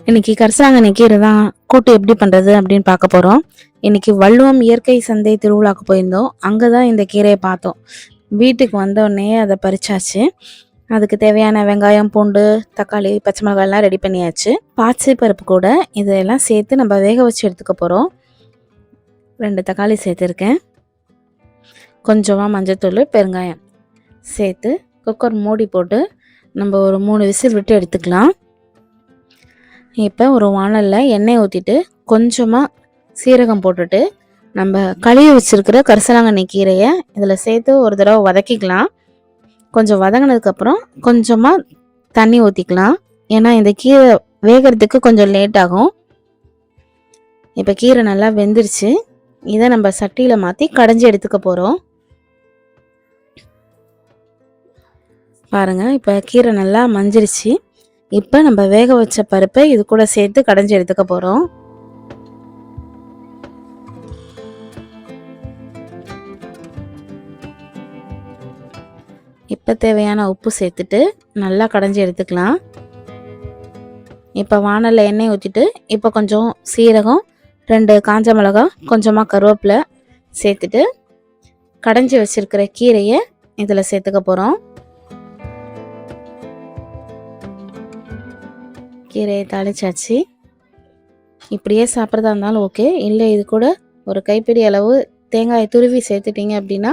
இன்னைக்கு கரிசலாங்கண்ணி கீரை தான் கூட்டு எப்படி பண்ணுறது அப்படின்னு பார்க்க போகிறோம். இன்னைக்கு வள்ளுவம் இயற்கை சந்தை திருவிழாக்கு போயிருந்தோம். அங்கே தான் இந்த கீரையை பார்த்தோம். வீட்டுக்கு வந்தோடனே அதை பறிச்சாச்சு. அதுக்கு தேவையான வெங்காயம், பூண்டு, தக்காளி, பச்சை மிளகாய்லாம் ரெடி பண்ணியாச்சு. பாசி பருப்பு கூட இதெல்லாம் சேர்த்து நம்ம வேக வச்சு எடுத்துக்க போகிறோம். 2 தக்காளி சேர்த்துருக்கேன். கொஞ்சமாக மஞ்சத்தூள், பெருங்காயம் சேர்த்து குக்கர் மூடி போட்டு நம்ம ஒரு 3 விசில் விட்டு எடுத்துக்கலாம். இப்போ ஒரு வாணலில் எண்ணெய் ஊற்றிட்டு கொஞ்சமாக சீரகம் போட்டுட்டு நம்ம கழுவி வச்சுருக்கிற கரிசலாங்கண்ணி கீரையை இதில் சேர்த்து ஒரு தடவை வதக்கிக்கலாம். கொஞ்சம் வதங்கினதுக்கப்புறம் கொஞ்சமாக தண்ணி ஊற்றிக்கலாம். ஏன்னா இந்த கீரை வேகிறதுக்கு கொஞ்சம் லேட் ஆகும். இப்போ கீரை நல்லா வெந்துருச்சு. இதை நம்ம சட்டியில் மாற்றி கடைஞ்சி எடுத்துக்க போகிறோம். பாருங்கள், இப்போ கீரை நல்லா மஞ்சிருச்சு. இப்போ நம்ம வேக வச்ச பருப்பை இது கூட சேர்த்து கடைஞ்சி எடுத்துக்க போகிறோம். இப்போ தேவையான உப்பு சேர்த்துட்டு நல்லா கடைஞ்சி எடுத்துக்கலாம். இப்போ வாணலில் எண்ணெய் ஊற்றிட்டு இப்போ கொஞ்சம் சீரகம், 2 காஞ்ச மிளகாய், கொஞ்சமாக கருவேப்பிலை சேர்த்துட்டு கடைஞ்சி வச்சிருக்கிற கீரையை இதில் சேர்த்துக்க போகிறோம். கீரையை தாளிச்சாச்சு. இப்படியே சாப்பிட்றதா இருந்தாலும் ஓகே, இல்லை இது கூட ஒரு கைப்பிடி அளவு தேங்காயை துருவி சேர்த்துட்டிங்க அப்படின்னா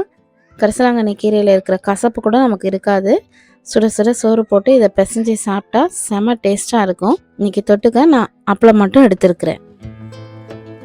கரிசலாங்கண்ணி கீரையில் இருக்கிற கசப்பு கூட நமக்கு இருக்காது. சுட சுட சோறு போட்டு இதை பிசைஞ்சு சாப்பிட்டா செம டேஸ்ட்டாக இருக்கும். இன்றைக்கி தொட்டுக்க நான் அப்பளம் மட்டும் எடுத்துருக்கிறேன்.